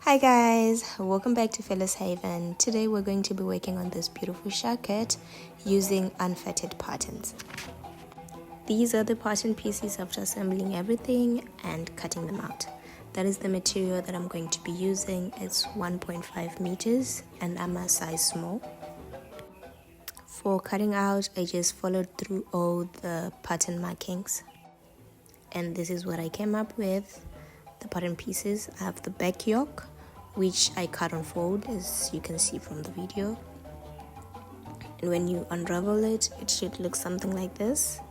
Hi guys, welcome back to Phyllis Haven. Today we're going to be working on this beautiful shacket using unfettered patterns. These are the pattern pieces after assembling everything and cutting them out. That is the material that I'm going to be using. It's 1.5 meters and I'm a size small. For cutting out, I just followed through all the pattern markings. And this is what I came up with. The pattern pieces. I have the back yoke, which I cut on fold, as you can see from the video. And when you unravel it, it should look something like this.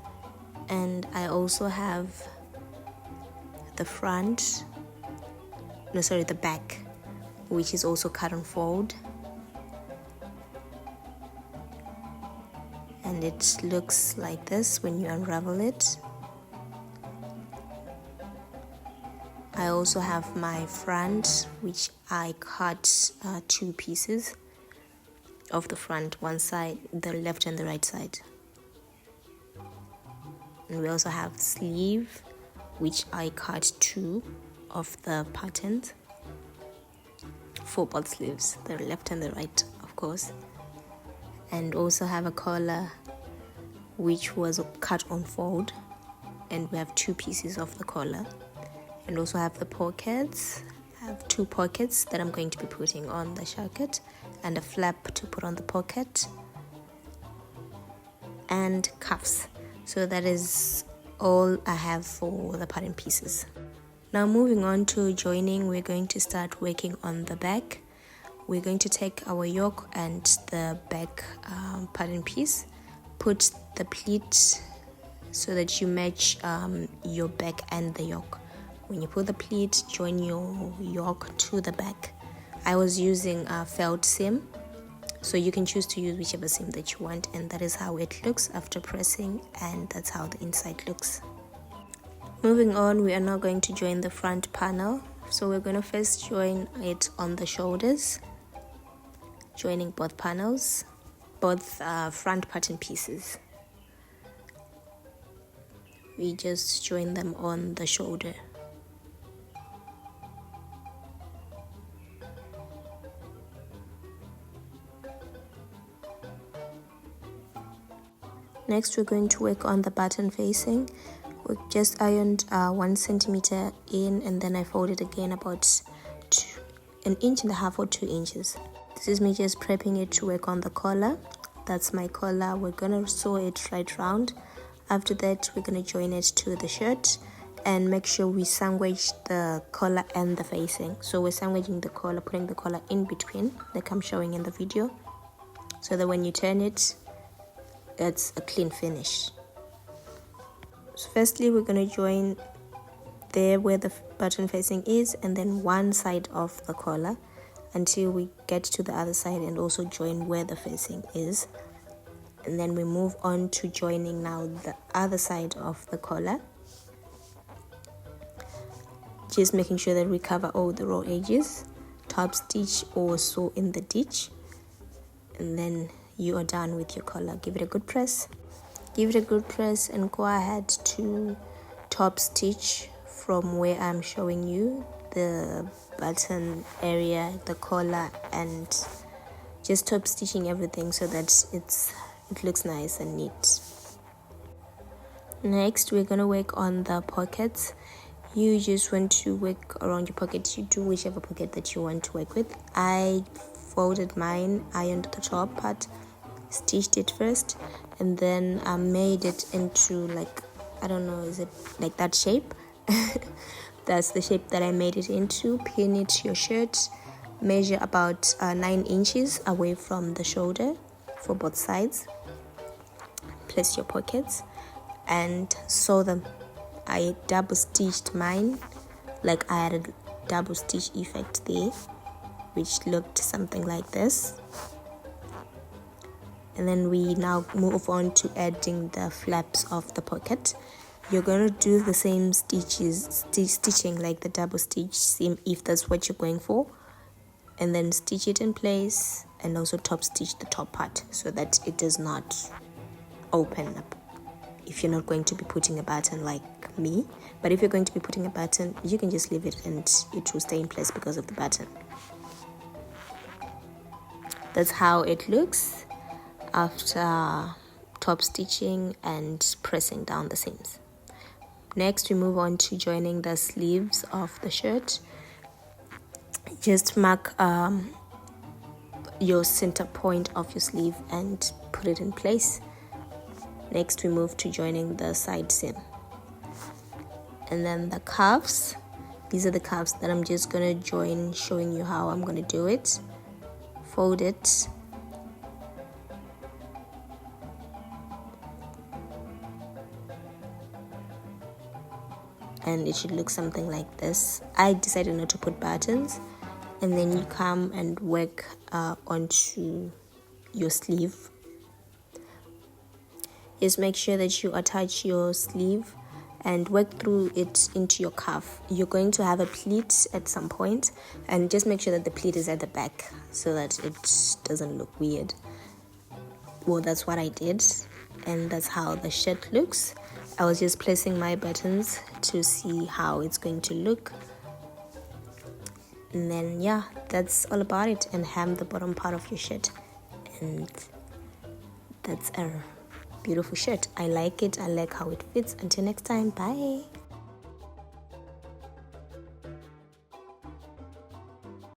And I also have the back, which is also cut on fold. And it looks like this when you unravel it. I also have my front, which I cut two pieces of the front, one side, the left and the right side. And we also have sleeve, which I cut two of the patterns for both sleeves, the left and the right, of course. And also have a collar, which was cut on fold, and we have two pieces of the collar. And also have the pockets. I have two pockets that I'm going to be putting on the shacket, and a flap to put on the pocket, and cuffs. So that is all I have for the pattern pieces. Now moving on to joining, we're going to start working on the back. We're going to take our yoke and the back pattern piece, put the pleat so that you match your back and the yoke. When you put the pleat, join your yoke to the back. I was using a felt seam, so you can choose to use whichever seam that you want, and that is how it looks after pressing, and that's how the inside looks. Moving on, we are now going to join the front panel. So we're going to first join it on the shoulders, joining both panels, both front pattern pieces. We just join them on the shoulder. Next, we're going to work on the button facing. We just ironed 1 centimeter in, and then I folded again about 1.5 inches or 2 inches. This is me just prepping it to work on the collar. That's my collar. We're gonna sew it right round. After that, we're gonna join it to the shirt and make sure we sandwich the collar and the facing. So we're sandwiching the collar, putting the collar in between, like I'm showing in the video, so that when you turn it, it's a clean finish. So firstly, we're going to join there where the button facing is, and then one side of the collar until we get to the other side, and also join where the facing is. And then we move on to joining now the other side of the collar, just making sure that we cover all the raw edges, top stitch or sew in the ditch, and then you are done with your collar. Give it a good press. And go ahead to top stitch from where I'm showing you the button area, the collar, and just top stitching everything so that it looks nice and neat. Next, we're gonna work on the pockets. You just want to work around your pockets. You do whichever pocket that you want to work with. I folded mine, ironed the top part, stitched it first, and then I made it into, like, I don't know, is it like that shape? That's the shape that I made it into. Pin it to your shirt, measure about 9 inches away from the shoulder for both sides. Place your pockets and sew them. I double stitched mine, like I had a double stitch effect there, which looked something like this. And then we now move on to adding the flaps of the pocket. You're going to do the same stitching like the double stitch seam if that's what you're going for, and then stitch it in place, and also top stitch the top part so that it does not open up. if you're not going to be putting a button like me. But if you're going to be putting a button, you can just leave it and it will stay in place because of the button. That's how it looks after top stitching and pressing down the seams. Next, we move on to joining the sleeves of the shirt. Just mark your center point of your sleeve and put it in place. Next, we move to joining the side seam. And then the cuffs, these are the cuffs that I'm just gonna join, showing you how I'm gonna do it. Fold it, and it should look something like this. I decided not to put buttons, and then you come and work onto your sleeve. Just make sure that you attach your sleeve and work through it into your cuff. You're going to have a pleat at some point, and just make sure that the pleat is at the back so that it doesn't look weird. Well, that's what I did, and that's how the shirt looks. I was just placing my buttons to see how it's going to look. And then yeah, that's all about it. And hem the bottom part of your shirt, and that's a beautiful shirt. I like it. I like how it fits. Until next time, bye.